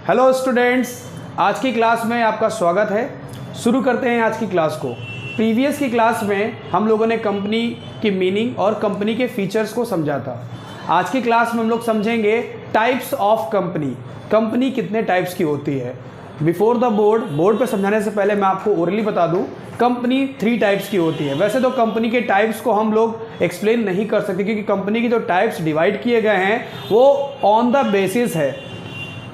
Hello students, आज की class में आपका स्वागत है। शुरू करते हैं आज की क्लास को। प्रीवियस की क्लास में हम लोगों ने कंपनी की मीनिंग और कंपनी के फीचर्स को समझा था। आज की क्लास में हम लोग समझेंगे टाइप्स ऑफ कंपनी। कंपनी कितने टाइप्स की होती है। बिफोर द बोर्ड पे समझाने से पहले मैं आपको ओरली बता दूं, कंपनी 3 टाइप्स की होती है। वैसे तो कंपनी के टाइप्स को हम लोग एक्सप्लेन नहीं कर सकते क्योंकि कंपनी की जो टाइप्स डिवाइड किए गए हैं वो ऑन द बेसिस है,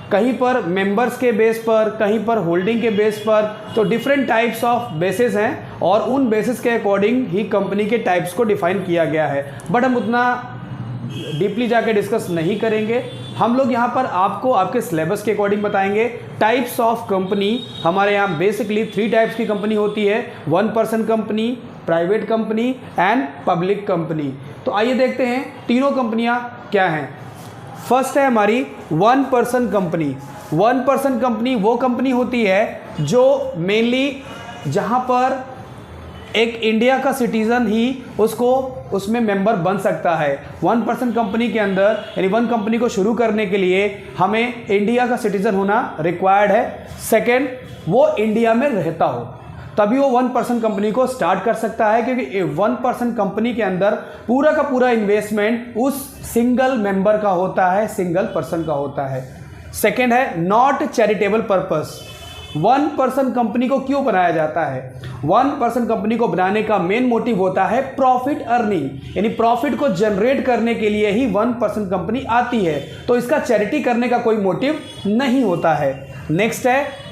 कहीं पर मेंबर्स के बेस पर, कहीं पर होल्डिंग के बेस पर, तो डिफरेंट टाइप्स ऑफ बेसिस हैं और उन बेसिस के अकॉर्डिंग ही कंपनी के टाइप्स को डिफाइन किया गया है। बट हम उतना डीपली जाके डिस्कस नहीं करेंगे। हम लोग यहाँ पर आपको आपके सिलेबस के अकॉर्डिंग बताएंगे। टाइप्स ऑफ कंपनी हमारे यहाँ बेसिकली 3 टाइप्स की कंपनी होती है, 1 person company, private company and public company. तो आइए देखते हैं तीनों कंपनियाँ क्या हैं। फर्स्ट है हमारी 1 पर्सन कंपनी। 1 पर्सन कंपनी वो कंपनी होती है जो मेनली जहाँ पर एक इंडिया का सिटीज़न ही उसमें मेंबर बन सकता है। 1 पर्सन कंपनी के अंदर यानी 1 कंपनी को शुरू करने के लिए हमें इंडिया का सिटीज़न होना रिक्वायर्ड है। सेकेंड, वो इंडिया में रहता हो तभी वो 1 पर्सन कंपनी को स्टार्ट कर सकता है, क्योंकि 1 पर्सन कंपनी के अंदर पूरा का पूरा इन्वेस्टमेंट उस सिंगल मेंबर का होता है, सिंगल पर्सन का होता है। सेकेंड है not charitable purpose. 1 person company को क्यों बनाया जाता है? 1 पर्सन कंपनी को बनाने का मेन मोटिव होता है प्रॉफिट अर्निंग, यानी प्रॉफिट को जनरेट करने के लिए ही 1 पर्सन कंपनी आती है। तो इसका चैरिटी करने का कोई मोटिव नहीं होता है। नेक्स्ट है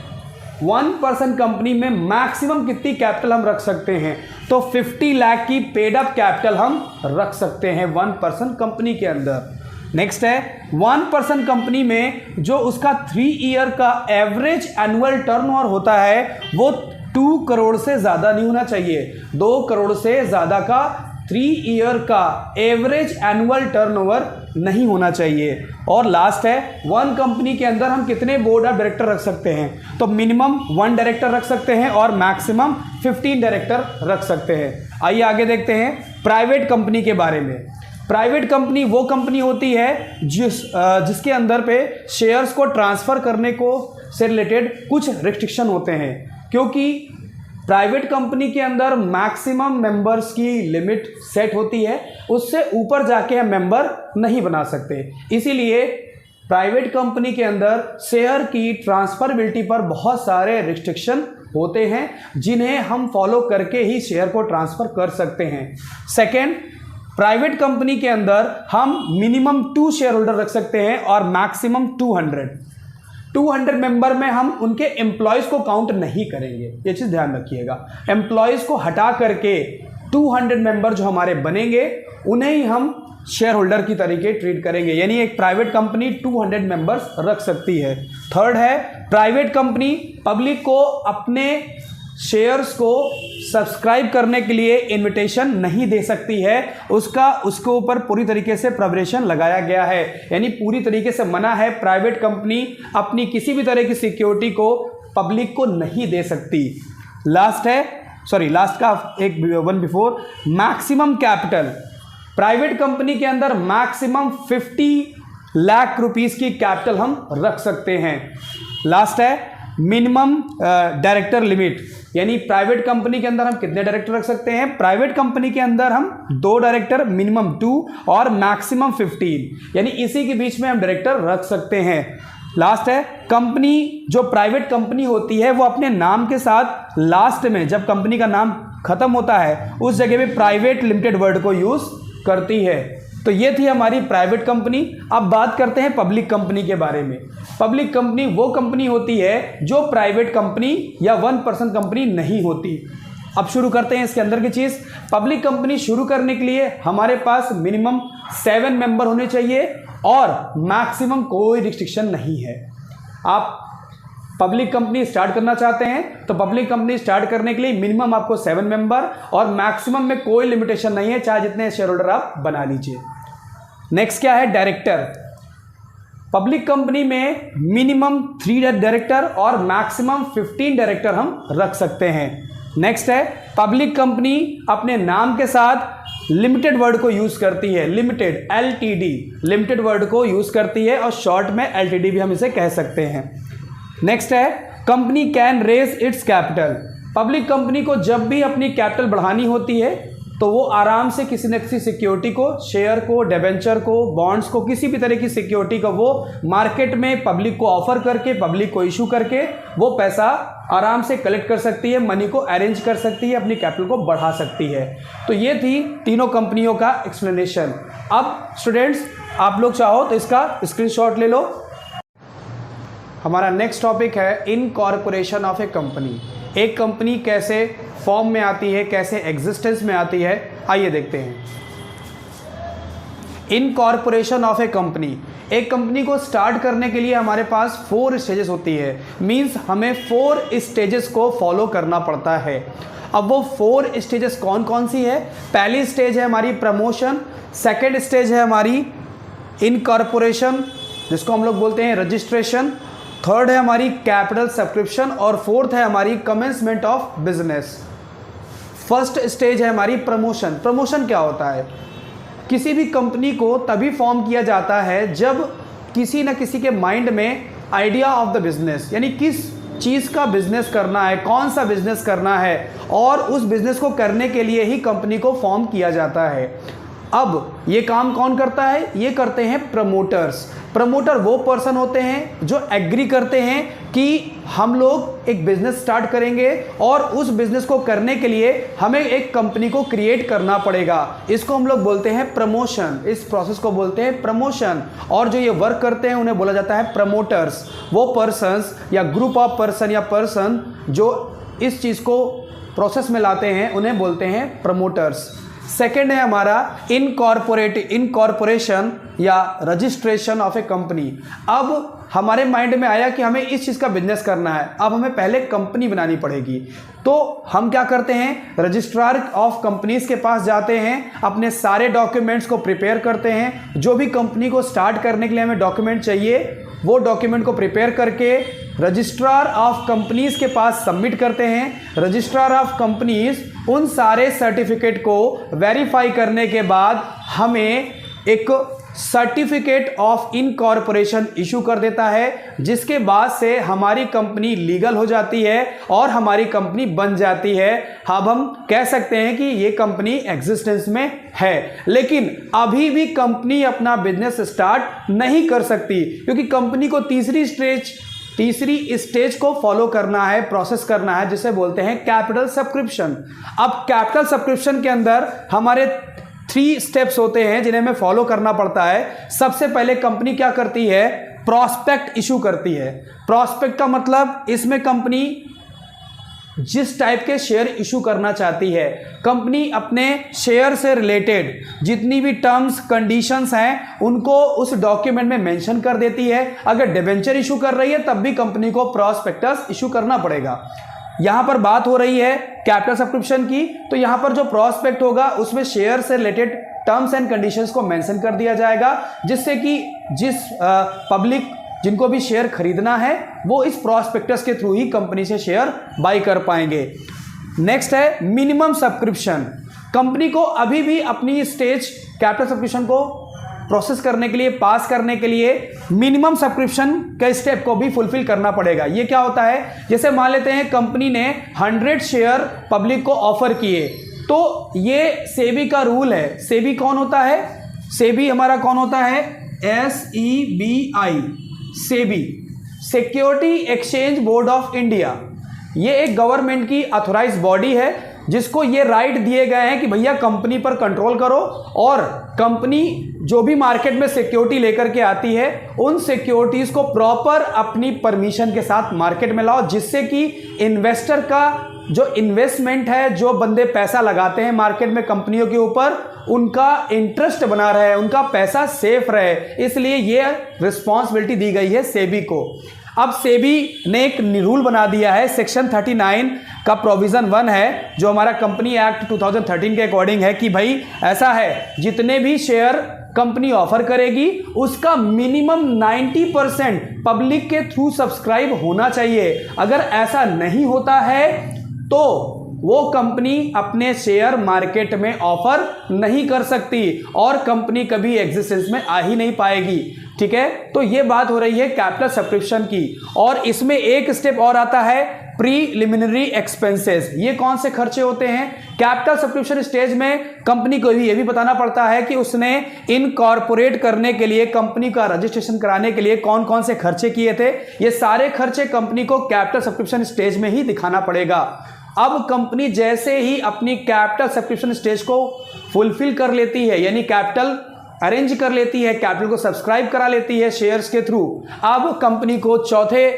1 पर्सन कंपनी में मैक्सिमम कितनी कैपिटल हम रख सकते हैं? तो 50 लाख की पेड अप कैपिटल हम रख सकते हैं 1 पर्सन कंपनी के अंदर। नेक्स्ट है 1 पर्सन कंपनी में जो उसका 3 ईयर का एवरेज एनुअल टर्नओवर होता है वो 2 करोड़ से ज़्यादा नहीं होना चाहिए। 2 करोड़ से ज़्यादा का 3 ईयर का एवरेज एनुअल टर्नओवर नहीं होना चाहिए। और लास्ट है 1 कंपनी के अंदर हम कितने बोर्ड ऑफ डायरेक्टर रख सकते हैं? तो मिनिमम 1 डायरेक्टर रख सकते हैं और मैक्सिमम 15 डायरेक्टर रख सकते हैं। आइए आगे देखते हैं प्राइवेट कंपनी के बारे में। प्राइवेट कंपनी वो कंपनी होती है जिसके अंदर पे शेयर्स को ट्रांसफ़र करने को से रिलेटेड कुछ रिस्ट्रिक्शन होते हैं, क्योंकि प्राइवेट कंपनी के अंदर मैक्सिमम मेंबर्स की लिमिट सेट होती है, उससे ऊपर जाके हम मेंबर नहीं बना सकते। इसीलिए प्राइवेट कंपनी के अंदर शेयर की ट्रांसफरेबिलिटी पर बहुत सारे रिस्ट्रिक्शन होते हैं जिन्हें हम फॉलो करके ही शेयर को ट्रांसफ़र कर सकते हैं। सेकेंड, प्राइवेट कंपनी के अंदर हम मिनिमम 2 शेयर होल्डर रख सकते हैं और मैक्सिमम 200 मेंबर में हम उनके एम्प्लॉयज़ को काउंट नहीं करेंगे, ये चीज़ ध्यान रखिएगा। एम्प्लॉयज़ को हटा करके 200 मेंबर जो हमारे बनेंगे उन्हें ही हम शेयर होल्डर की तरीके ट्रीट करेंगे, यानी एक प्राइवेट कंपनी 200 मेंबर्स रख सकती है। थर्ड है प्राइवेट कंपनी पब्लिक को अपने शेयर्स को सब्सक्राइब करने के लिए इनविटेशन नहीं दे सकती है। उसके ऊपर पूरी तरीके से प्रोहिबिशन लगाया गया है, यानी पूरी तरीके से मना है। प्राइवेट कंपनी अपनी किसी भी तरह की सिक्योरिटी को पब्लिक को नहीं दे सकती। लास्ट का एक 1 before maximum capital. Private company के अंदर मैक्सिमम 50 लाख रुपीस की कैपिटल हम रख सकते हैं। लास्ट है मिनिमम डायरेक्टर लिमिट, यानी प्राइवेट कंपनी के अंदर हम कितने डायरेक्टर रख सकते हैं? प्राइवेट कंपनी के अंदर हम 2 डायरेक्टर, मिनिमम 2 और मैक्सिमम 15, यानी इसी के बीच में हम डायरेक्टर रख सकते हैं। लास्ट है कंपनी, जो प्राइवेट कंपनी होती है वो अपने नाम के साथ लास्ट में जब कंपनी का नाम खत्म होता है उस जगह पे प्राइवेट लिमिटेड वर्ड को यूज करती है। तो ये थी हमारी प्राइवेट कंपनी। अब बात करते हैं पब्लिक कंपनी के बारे में। पब्लिक कंपनी वो कंपनी होती है जो प्राइवेट कंपनी या 1 पर्सन कंपनी नहीं होती। अब शुरू करते हैं इसके अंदर की चीज़। पब्लिक कंपनी शुरू करने के लिए हमारे पास मिनिमम 7 मेंबर होने चाहिए और मैक्सिमम कोई रिस्ट्रिक्शन नहीं है। आप पब्लिक कंपनी स्टार्ट करना चाहते हैं तो पब्लिक कंपनी स्टार्ट करने के लिए मिनिमम आपको 7 मेंबर और मैक्सिमम में कोई लिमिटेशन नहीं है, चाहे जितने शेयर होल्डर आप बना लीजिए। नेक्स्ट क्या है? डायरेक्टर। पब्लिक कंपनी में मिनिमम 3 डायरेक्टर और मैक्सिमम 15 डायरेक्टर हम रख सकते हैं। नेक्स्ट है पब्लिक कंपनी अपने नाम के साथ लिमिटेड वर्ड को यूज करती है, लिमिटेड LTD लिमिटेड वर्ड को यूज करती है और शॉर्ट में LTD भी हम इसे कह सकते हैं। नेक्स्ट है company can raise its capital. Public company को जब भी अपनी कैपिटल बढ़ानी होती है तो वो आराम से किसी न किसी सिक्योरिटी को, शेयर को, डिबेंचर को, बॉन्ड्स को, किसी भी तरह की सिक्योरिटी को वो मार्केट में पब्लिक को ऑफर करके, पब्लिक को इशू करके वो पैसा आराम से कलेक्ट कर सकती है, मनी को अरेंज कर सकती है, अपनी कैपिटल को बढ़ा सकती है। तो ये थी तीनों कंपनियों का एक्सप्लेनेशन। अब स्टूडेंट्स आप लोग चाहो तो इसका स्क्रीनशॉट ले लो। हमारा नेक्स्ट टॉपिक है इनकॉर्पोरेशन ऑफ ए कंपनी। एक कंपनी कैसे फॉर्म में आती है, कैसे एग्जिस्टेंस में आती है, आइए देखते हैं। इनकॉर्पोरेशन ऑफ ए कंपनी, एक कंपनी को स्टार्ट करने के लिए हमारे पास 4 स्टेजेस होती है। मींस हमें 4 स्टेजेस को फॉलो करना पड़ता है। अब वो 4 स्टेजेस कौन कौन सी है? पहली स्टेज है हमारी प्रमोशन, सेकेंड स्टेज है हमारी इनकॉर्पोरेशन जिसको हम लोग बोलते हैं रजिस्ट्रेशन, थर्ड है हमारी कैपिटल सब्सक्रिप्शन और फोर्थ है हमारी commencement of business. First stage है हमारी प्रमोशन। प्रमोशन क्या होता है? किसी भी कंपनी को तभी फॉर्म किया जाता है जब किसी न किसी के माइंड में आइडिया ऑफ द बिजनेस, यानी किस चीज़ का बिजनेस करना है, कौन सा बिजनेस करना है, और उस बिजनेस को करने के लिए ही कंपनी को फॉर्म किया जाता है। अब ये काम कौन करता है? ये करते हैं प्रमोटर्स। प्रमोटर वो पर्सन होते हैं जो एग्री करते हैं कि हम लोग एक बिजनेस स्टार्ट करेंगे और उस बिजनेस को करने के लिए हमें एक कंपनी को क्रिएट करना पड़ेगा। इसको हम लोग बोलते हैं प्रमोशन, इस प्रोसेस को बोलते हैं प्रमोशन। और जो ये वर्क करते हैं उन्हें बोला जाता है प्रमोटर्स। वो पर्सन्स या ग्रुप ऑफ पर्सन या पर्सन जो इस चीज़ को प्रोसेस में लाते हैं उन्हें बोलते हैं प्रमोटर्स। सेकेंड है हमारा इनकॉर्पोरेशन या रजिस्ट्रेशन ऑफ ए कंपनी। अब हमारे माइंड में आया कि हमें इस चीज़ का बिजनेस करना है, अब हमें पहले कंपनी बनानी पड़ेगी। तो हम क्या करते हैं? रजिस्ट्रार ऑफ कंपनीज के पास जाते हैं, अपने सारे डॉक्यूमेंट्स को प्रिपेयर करते हैं। जो भी कंपनी को स्टार्ट करने के लिए हमें डॉक्यूमेंट चाहिए वो डॉक्यूमेंट को प्रिपेयर करके रजिस्ट्रार ऑफ कंपनीज के पास सबमिट करते हैं। रजिस्ट्रार ऑफ कंपनीज उन सारे सर्टिफिकेट को वेरीफाई करने के बाद हमें एक सर्टिफिकेट ऑफ इनकॉर्पोरेशन इशू कर देता है, जिसके बाद से हमारी कंपनी लीगल हो जाती है और हमारी कंपनी बन जाती है। अब हम कह सकते हैं कि ये कंपनी एग्जिस्टेंस में है, लेकिन अभी भी कंपनी अपना बिजनेस स्टार्ट नहीं कर सकती क्योंकि कंपनी को तीसरी स्टेज को फॉलो करना है, प्रोसेस करना है, जिसे बोलते हैं कैपिटल सब्सक्रिप्शन। अब कैपिटल सब्सक्रिप्शन के अंदर हमारे 3 स्टेप्स होते हैं जिन्हें हमें फॉलो करना पड़ता है। सबसे पहले कंपनी क्या करती है? प्रॉस्पेक्ट इशू करती है। प्रॉस्पेक्ट का मतलब इसमें कंपनी जिस टाइप के शेयर इशू करना चाहती है, कंपनी अपने शेयर से रिलेटेड जितनी भी टर्म्स कंडीशंस हैं उनको उस डॉक्यूमेंट में मेंशन कर देती है। अगर डिबेंचर इशू कर रही है तब भी कंपनी को प्रॉस्पेक्टस इशू करना पड़ेगा। यहाँ पर बात हो रही है कैपिटल सब्सक्रिप्शन की, तो यहाँ पर जो प्रॉस्पेक्ट होगा उसमें शेयर से रिलेटेड टर्म्स एंड कंडीशंस को मेंशन कर दिया जाएगा, जिससे कि जिस पब्लिक जिनको भी शेयर खरीदना है वो इस प्रॉस्पेक्टस के थ्रू ही कंपनी से शेयर बाई कर पाएंगे। नेक्स्ट है मिनिमम सब्सक्रिप्शन। कंपनी को अभी भी अपनी स्टेज कैपिटल सब्सक्रिप्शन को प्रोसेस करने के लिए, पास करने के लिए मिनिमम सब्सक्रिप्शन के स्टेप को भी फुलफिल करना पड़ेगा। ये क्या होता है? जैसे मान लेते हैं कंपनी ने 100 शेयर पब्लिक को ऑफर किए, तो ये सेबी का रूल है। सेबी कौन होता है? सेबी हमारा कौन होता है? SEBI, SEBI, security exchange board of India. ये एक गवर्नमेंट की ऑथोराइज बॉडी है जिसको ये राइट दिए गए हैं कि भैया कंपनी पर कंट्रोल करो और कंपनी जो भी मार्केट में सिक्योरिटी लेकर के आती है उन सिक्योरिटीज को प्रॉपर अपनी परमिशन के साथ मार्केट में लाओ, जिससे कि इन्वेस्टर का जो इन्वेस्टमेंट है, जो बंदे पैसा लगाते हैं मार्केट में कंपनियों के ऊपर, उनका इंटरेस्ट बना रहे, उनका पैसा सेफ रहे। इसलिए ये रिस्पॉन्सिबिलिटी दी गई है सेबी को। अब सेबी ने एक रूल बना दिया है, सेक्शन 39 का प्रोविज़न 1 है जो हमारा कंपनी एक्ट 2013 के अकॉर्डिंग है कि भाई ऐसा है, जितने भी शेयर कंपनी ऑफर करेगी उसका मिनिमम 90% पब्लिक के थ्रू सब्सक्राइब होना चाहिए। अगर ऐसा नहीं होता है तो वो कंपनी अपने शेयर मार्केट में ऑफर नहीं कर सकती और कंपनी कभी एग्जिस्टेंस में आ ही नहीं पाएगी। ठीक है, तो ये बात हो रही है कैपिटल सब्सक्रिप्शन की। और इसमें एक स्टेप और आता है प्रीलिमिनरी एक्सपेंसेस। ये कौन से खर्चे होते हैं? कैपिटल सब्सक्रिप्शन स्टेज में कंपनी को भी ये भी बताना पड़ता है कि उसने इनकॉर्पोरेट करने के लिए, कंपनी का रजिस्ट्रेशन कराने के लिए कौन कौन से खर्चे किए थे। ये सारे खर्चे कंपनी को कैपिटल सब्सक्रिप्शन स्टेज में ही दिखाना पड़ेगा। अब कंपनी जैसे ही अपनी कैपिटल सब्सक्रिप्शन स्टेज को फुलफिल कर लेती है, यानी कैपिटल अरेंज कर लेती है, कैपिटल को सब्सक्राइब करा लेती है शेयर्स के थ्रू, अब कंपनी को चौथे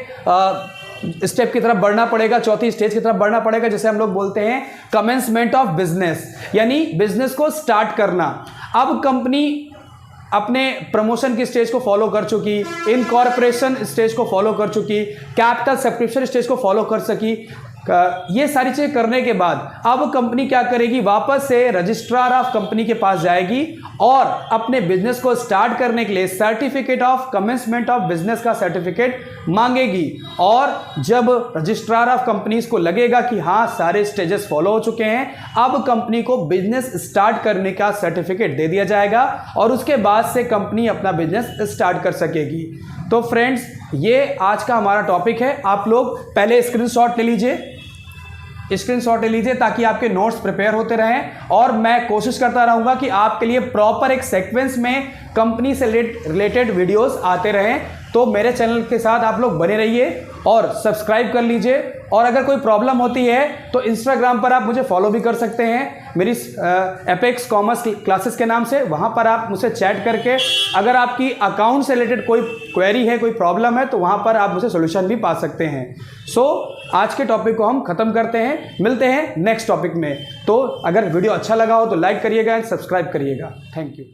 स्टेप की तरफ बढ़ना पड़ेगा, चौथी स्टेज की तरफ बढ़ना पड़ेगा, जिसे हम लोग बोलते हैं कमेंसमेंट ऑफ बिजनेस, यानी बिजनेस को स्टार्ट करना। अब कंपनी अपने प्रमोशन की स्टेज को फॉलो कर चुकी, इनकॉर्पोरेशन स्टेज को फॉलो कर चुकी, कैपिटल सब्सक्रिप्शन स्टेज को फॉलो कर सकी। ये सारी चीजें करने के बाद अब कंपनी क्या करेगी? वापस से रजिस्ट्रार ऑफ कंपनी के पास जाएगी और अपने बिजनेस को स्टार्ट करने के लिए certificate of commencement of business का सर्टिफिकेट मांगेगी। और जब रजिस्ट्रार ऑफ कंपनीज को लगेगा कि हाँ सारे स्टेजेस फॉलो हो चुके हैं, अब कंपनी को बिजनेस स्टार्ट करने का सर्टिफिकेट दे दिया जाएगा और उसके बाद से कंपनी अपना बिजनेस स्टार्ट कर सकेगी। तो फ्रेंड्स, ये आज का हमारा टॉपिक है। आप लोग पहले स्क्रीनशॉट ले लीजिए, स्क्रीनशॉट ले लीजिए ताकि आपके नोट्स प्रिपेयर होते रहें और मैं कोशिश करता रहूँगा कि आपके लिए प्रॉपर एक सीक्वेंस में कंपनी से रिलेटेड वीडियोस आते रहें। तो मेरे चैनल के साथ आप लोग बने रहिए और सब्सक्राइब कर लीजिए। और अगर कोई प्रॉब्लम होती है तो इंस्टाग्राम पर आप मुझे फॉलो भी कर सकते हैं मेरी एपेक्स कॉमर्स क्लासेस के नाम से। वहाँ पर आप मुझसे चैट करके अगर आपकी अकाउंट से रिलेटेड कोई क्वेरी है, कोई प्रॉब्लम है, तो वहाँ पर आप मुझे सोल्यूशन भी पा सकते हैं। आज के टॉपिक को हम खत्म करते हैं, मिलते हैं नेक्स्ट टॉपिक में। तो अगर वीडियो अच्छा लगा हो तो लाइक करिएगा एंड सब्सक्राइब करिएगा। Thank you.